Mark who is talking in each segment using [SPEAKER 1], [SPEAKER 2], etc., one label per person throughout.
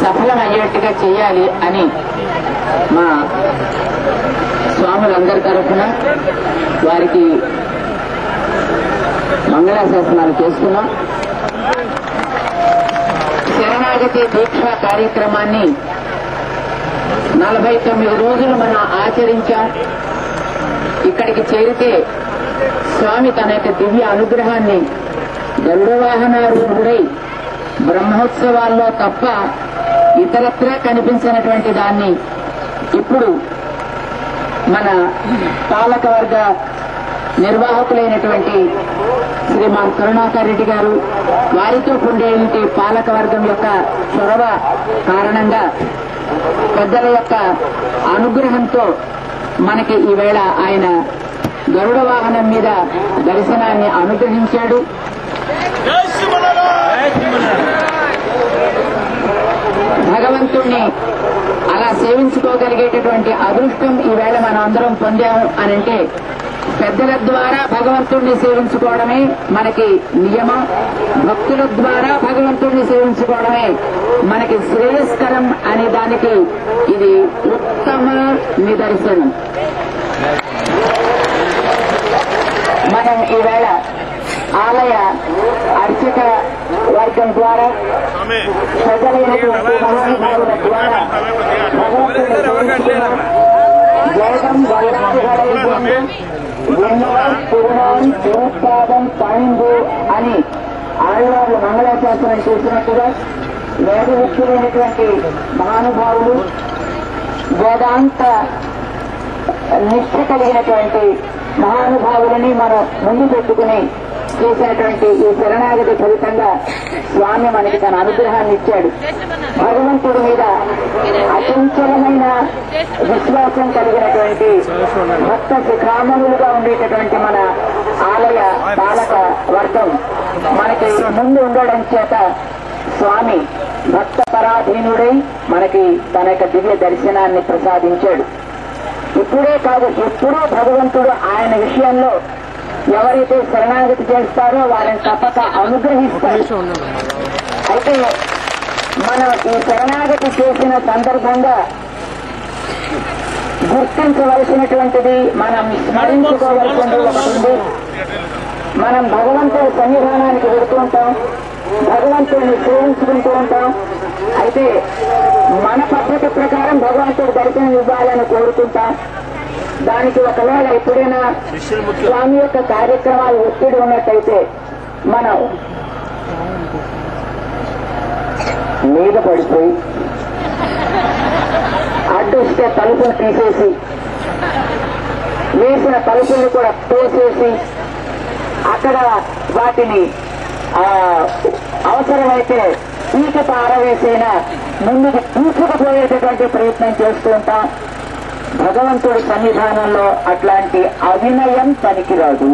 [SPEAKER 1] సఫలమయ్యేట్టుగా చేయాలి అని మా స్వాములందరి తరఫున వారికి మంగళాశాసనాలు చేస్తున్నాం. శరణాగతి దీక్ష కార్యక్రమాన్ని 49 రోజులు మనం ఆచరించాం. ఇక్కడికి చేరితే స్వామి తన యొక్క దివ్య అనుగ్రహాన్ని గరుడ వాహనారూఢుడై బ్రహ్మోత్సవాల్లో తప్ప ఇతరత్రా కనిపించినటువంటి దాన్ని ఇప్పుడు మన పాలకవర్గ నిర్వాహకులైనటువంటి శ్రీమాన్ కరుణాకర్ రెడ్డి గారు వారితో ఉండేంటి పాలకవర్గం యొక్క చొరవ కారణంగా పెద్దల యొక్క అనుగ్రహంతో మనకి ఈవేళ ఆయన గరుడ వాహనం మీద దర్శనాన్ని అనుగ్రహించాడు. భగవంతుణ్ణి అలా సేవించుకోగలిగేటటువంటి అదృష్టం ఈవేళ మనం అందరం పొందాము అనంటే పెద్దల ద్వారా భగవంతుణ్ణి సేవించుకోవడమే మనకి నియమం. భక్తుల ద్వారా భగవంతుణ్ణి సేవించుకోవడమే మనకి శ్రేయస్కరం అనే దానికి ఇది ఉత్తమ నిదర్శనం. మనం ఈవేళ ఆలయ అర్చక వర్గం ద్వారా ప్రజలైనటువంటి మహానుభావుల ద్వారా వేదం పురాణం తిరుపాదం పైందు అని ఆళ్వార్లు మంగళాశాసనం చేసినట్టుగా వేద వ్యక్తులైనటువంటి మహానుభావులు వేదాంత నిష్ఠ కలిగినటువంటి మహానుభావులని మనం ముందు పెట్టుకుని చేసినటువంటి ఈ శరణాగతి ఫలితంగా స్వామి మనకి తన అనుగ్రహాన్ని ఇచ్చాడు. భగవంతుడి మీద అచంచలమైన విశ్వాసం కలిగినటువంటి భక్త శిఖామణులుగా ఉండేటటువంటి మన ఆలయ పాలక వర్గం మనకి ముందు ఉండడం చేత స్వామి భక్త పరాధీనుడై మనకి తన యొక్క దివ్య దర్శనాన్ని ప్రసాదించాడు. ఇప్పుడే కాదు, ఎప్పుడూ భగవంతుడు ఆయన విషయంలో ఎవరైతే శరణాగతి చేస్తారో వారిని తప్పక అనుగ్రహిస్తారు. అయితే మనం ఈ శరణాగతి చేసిన సందర్భంగా గుర్తించవలసినటువంటిది, మనం స్మరించుకోవలసినది ఒకటి ఉంది. మనం భగవంతుడి సన్నిధానానికి వెళుతూ ఉంటాం, భగవంతుడిని సేవించుకుంటూ ఉంటాం. అయితే మన పద్ధతి ప్రకారం భగవంతుడి దర్శనం ఇవ్వాలని కోరుకుంటాం. దానికి ఒకవేళ ఎప్పుడైనా స్వామి యొక్క కార్యక్రమాలు ఒత్తిడి ఉన్నట్టయితే మనం మీద పడిపోయి అడ్డొస్తే తలుపులు తీసేసి వేసిన తలుపుల్ని కూడా తోసేసి అక్కడ వాటిని అవసరమైతే పీక పారవేసైనా ముందుకు తీసుకుపోయేటటువంటి ప్రయత్నం చేస్తూ ఉంటాం. భగవంతుడి సన్నిధానంలో అట్లాంటి అవినయం పనికిరాదు.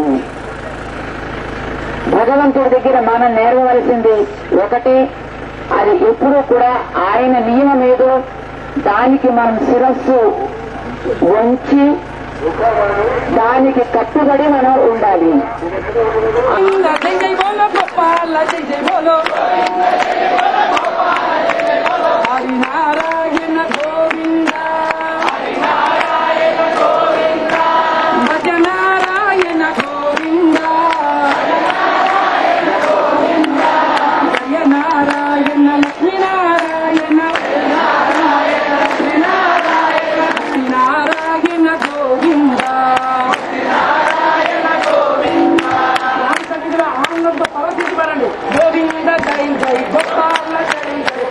[SPEAKER 1] భగవంతుడి దగ్గర మనం నేర్వవలసింది ఒకటే, అది ఎప్పుడూ కూడా ఆయన నియమం ఏదో దానికి మనం శిరస్సు వంచి దానికి కట్టుబడి మనం ఉండాలి.
[SPEAKER 2] గోవింద జై జై గోపాల జై జై